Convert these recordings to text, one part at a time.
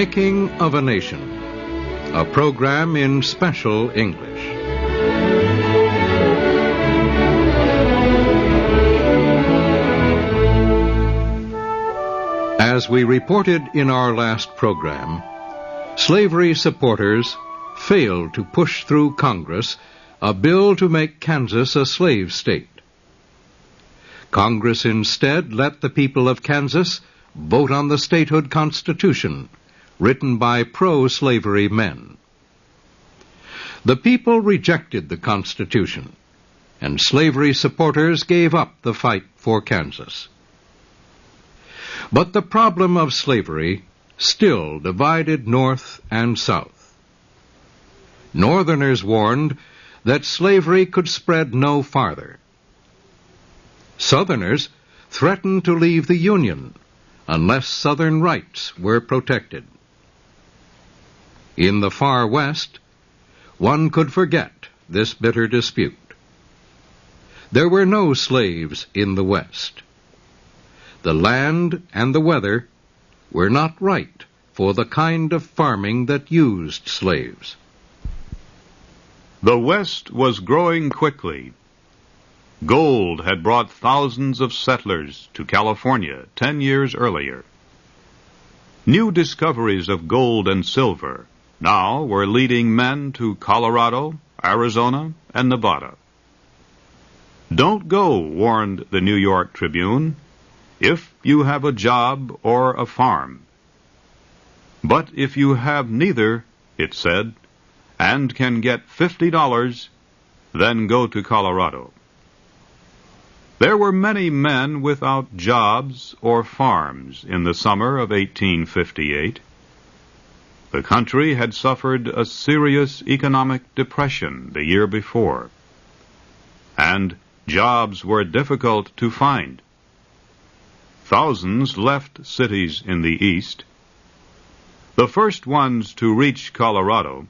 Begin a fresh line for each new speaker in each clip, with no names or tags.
Making of a Nation, a program in special English. As we reported in our last program, slavery supporters failed to push through Congress a bill to make Kansas a slave state. Congress instead let the people of Kansas vote on the statehood constitution, written by pro-slavery men. The people rejected the Constitution, and slavery supporters gave up the fight for Kansas. But the problem of slavery still divided North and South. Northerners warned that slavery could spread no farther. Southerners threatened to leave the Union unless Southern rights were protected. In the far West, one could forget this bitter dispute. There were no slaves in the West. The land and the weather were not right for the kind of farming that used slaves.
The West was growing quickly. Gold had brought thousands of settlers to California 10 years earlier. New discoveries of gold and silver now were leading men to Colorado, Arizona, and Nevada. Don't go, warned the New York Tribune, if you have a job or a farm. But if you have neither, it said, and can get $50, then go to Colorado. There were many men without jobs or farms in the summer of 1858. The country had suffered a serious economic depression the year before, and jobs were difficult to find. Thousands left cities in the East. The first ones to reach Colorado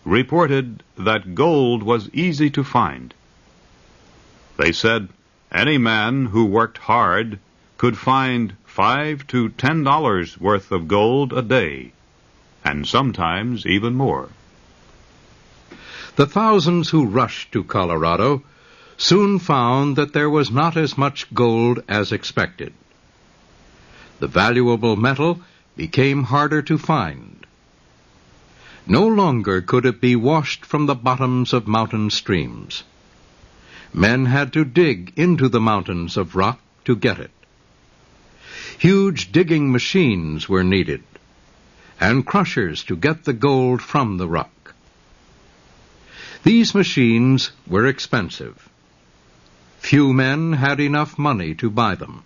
reported that gold was easy to find. They said any man who worked hard could find $5 to $10 worth of gold a day, and sometimes even more.
The thousands who rushed to Colorado soon found that there was not as much gold as expected. The valuable metal became harder to find. No longer could it be washed from the bottoms of mountain streams. Men had to dig into the mountains of rock to get it. Huge digging machines were needed, and crushers to get the gold from the rock. These machines were expensive. Few men had enough money to buy them.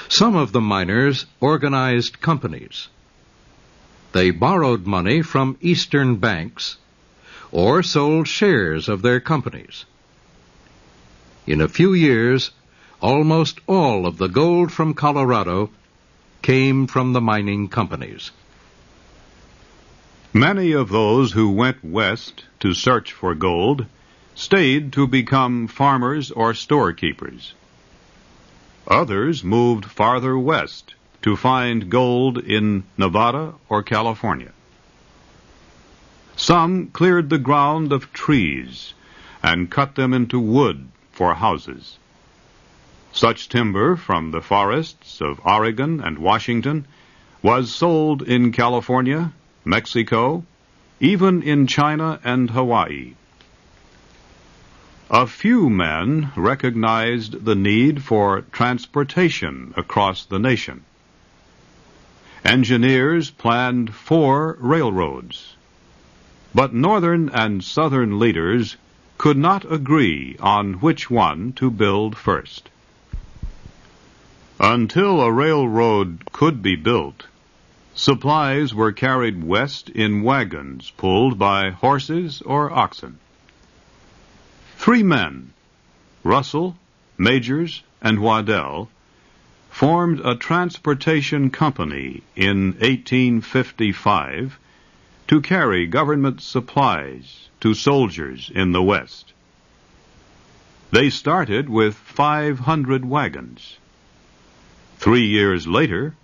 Some of the miners organized companies. They borrowed money from Eastern banks or sold shares of their companies. In a few years, almost all of the gold from Colorado came from the mining companies.
Many of those who went west to search for gold stayed to become farmers or storekeepers. Others moved farther west to find gold in Nevada or California. Some cleared the ground of trees and cut them into wood for houses. Such timber from the forests of Oregon and Washington was sold in California, Mexico, even in China and Hawaii. A few men recognized the need for transportation across the nation. Engineers planned 4 railroads. But Northern and Southern leaders could not agree on which one to build first. Until a railroad could be built, supplies were carried west in wagons pulled by horses or oxen. 3 men, Russell, Majors, and Waddell, formed a transportation company in 1855 to carry government supplies to soldiers in the West. They started with 500 wagons. 3 years later,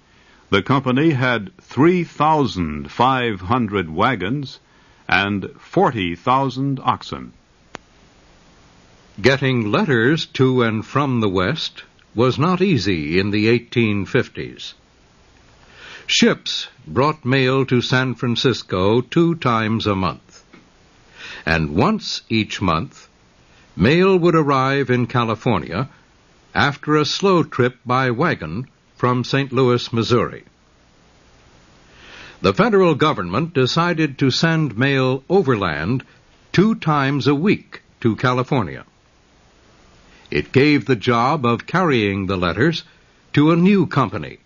the company had 3,500 wagons and 40,000 oxen.
Getting letters to and from the West was not easy in the 1850s. Ships brought mail to San Francisco 2 times a month, and once each month, mail would arrive in California after a slow trip by wagon from St. Louis, Missouri. The federal government decided to send mail overland 2 times a week to California. It gave the job of carrying the letters to a new company,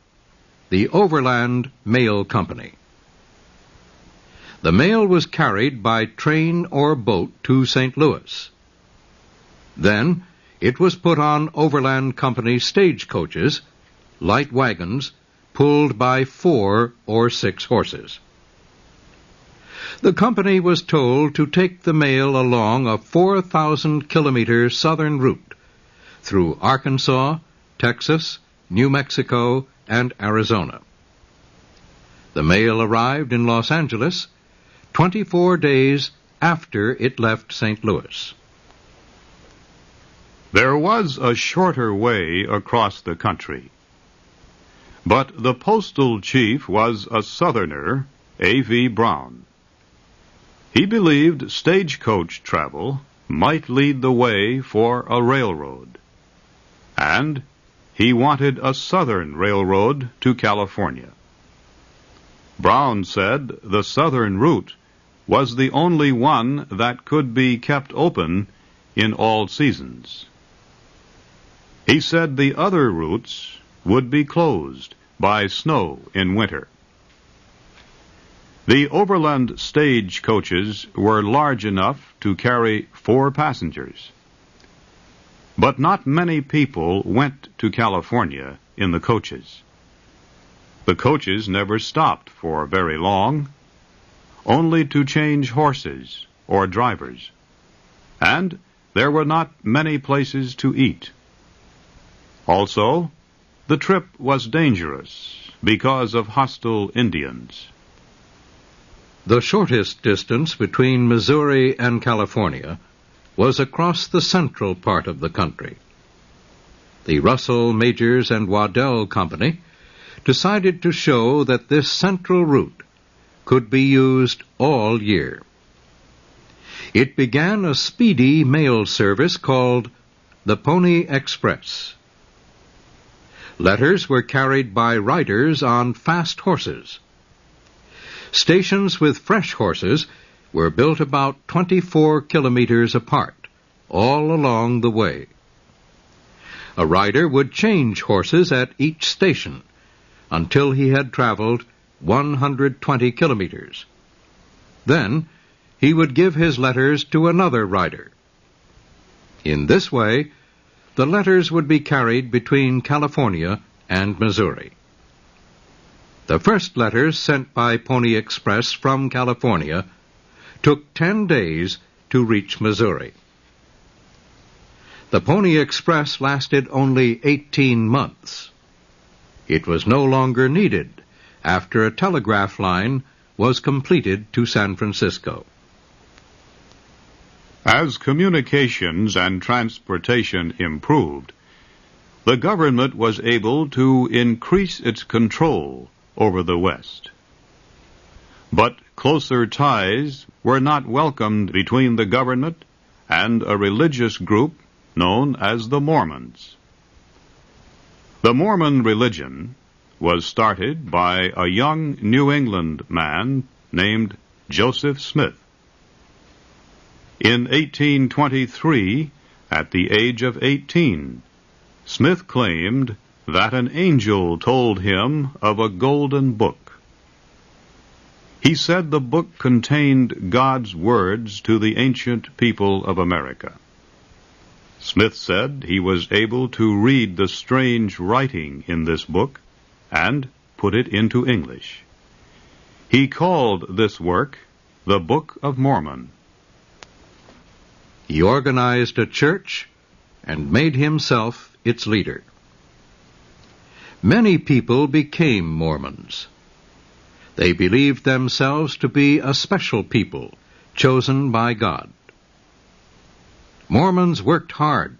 the Overland Mail Company. The mail was carried by train or boat to St. Louis. Then it was put on Overland Company stagecoaches, light wagons, pulled by 4 or 6 horses. The company was told to take the mail along a 4,000-kilometer southern route through Arkansas, Texas, New Mexico, and Arizona. The mail arrived in Los Angeles 24 days after it left St. Louis.
There was a shorter way across the country. But the postal chief was a Southerner, A.V. Brown. He believed stagecoach travel might lead the way for a railroad. And he wanted a southern railroad to California. Brown said the southern route was the only one that could be kept open in all seasons. He said the other routes would be closed by snow in winter. The overland stage coaches were large enough to carry 4 passengers. But not many people went to California in the coaches. The coaches never stopped for very long, only to change horses or drivers. And there were not many places to eat. Also, the trip was dangerous because of hostile Indians.
The shortest distance between Missouri and California was across the central part of the country. The Russell, Majors, and Waddell Company decided to show that this central route could be used all year. It began a speedy mail service called the Pony Express. Letters were carried by riders on fast horses. Stations with fresh horses were built about 24 kilometers apart, all along the way. A rider would change horses at each station until he had traveled 120 kilometers. Then he would give his letters to another rider. In this way, the letters would be carried between California and Missouri. The first letters sent by Pony Express from California took 10 days to reach Missouri. The Pony Express lasted only 18 months. It was no longer needed after a telegraph line was completed to San Francisco.
As communications and transportation improved, the government was able to increase its control over the West. But closer ties were not welcomed between the government and a religious group known as the Mormons. The Mormon religion was started by a young New England man named Joseph Smith. In 1823, at the age of 18, Smith claimed that an angel told him of a golden book. He said the book contained God's words to the ancient people of America. Smith said he was able to read the strange writing in this book and put it into English. He called this work the Book of Mormon.
He organized a church and made himself its leader. Many people became Mormons. They believed themselves to be a special people, chosen by God. Mormons worked hard.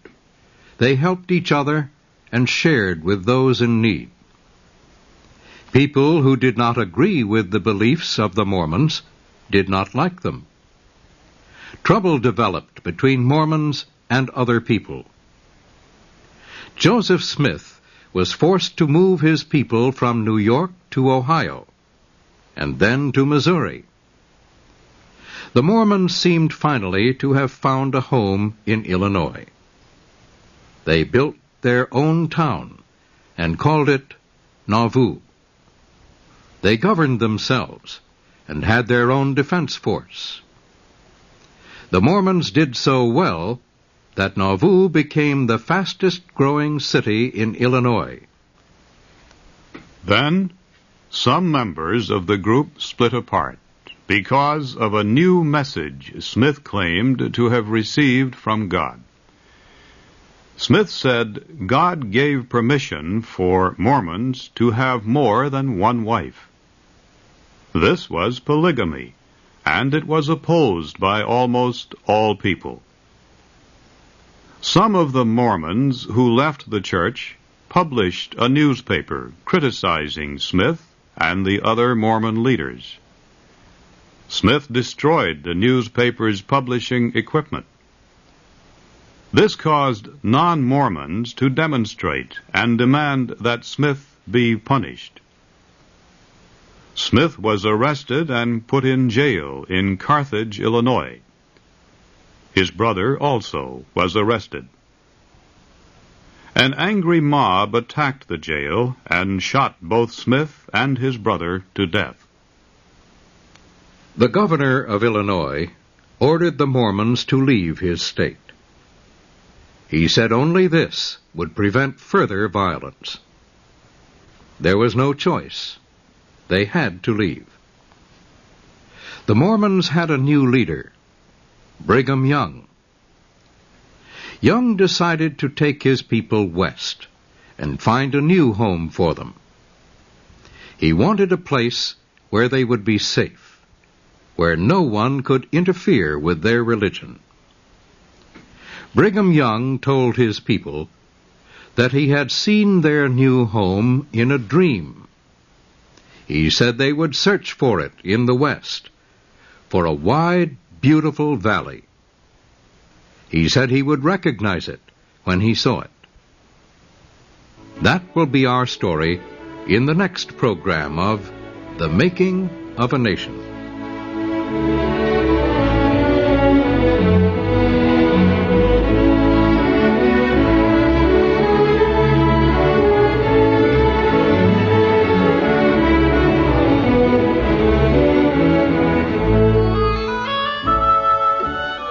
They helped each other and shared with those in need. People who did not agree with the beliefs of the Mormons did not like them. Trouble developed between Mormons and other people. Joseph Smith was forced to move his people from New York to Ohio, and then to Missouri. The Mormons seemed finally to have found a home in Illinois. They built their own town and called it Nauvoo. They governed themselves and had their own defense force. The Mormons did so well that Nauvoo became the fastest-growing city in Illinois.
Then, some members of the group split apart because of a new message Smith claimed to have received from God. Smith said God gave permission for Mormons to have more than one wife. This was polygamy, and it was opposed by almost all people. Some of the Mormons who left the church published a newspaper criticizing Smith and the other Mormon leaders. Smith destroyed the newspaper's publishing equipment. This caused non-Mormons to demonstrate and demand that Smith be punished. Smith was arrested and put in jail in Carthage, Illinois. His brother also was arrested. An angry mob attacked the jail and shot both Smith and his brother to death.
The governor of Illinois ordered the Mormons to leave his state. He said only this would prevent further violence. There was no choice. They had to leave. The Mormons had a new leader, Brigham Young. Young decided to take his people west and find a new home for them. He wanted a place where they would be safe, where no one could interfere with their religion. Brigham Young told his people that he had seen their new home in a dream. He said they would search for it in the west, for a wide, beautiful valley. He said he would recognize it when he saw it. That will be our story in the next program of The Making of a Nation.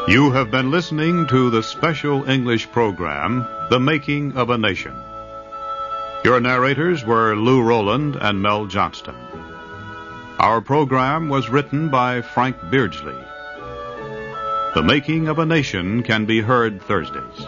You have been listening to the special English program, The Making of a Nation. Your narrators were Lou Rowland and Mel Johnston. Our program was written by Frank Beardsley. The Making of a Nation can be heard Thursdays.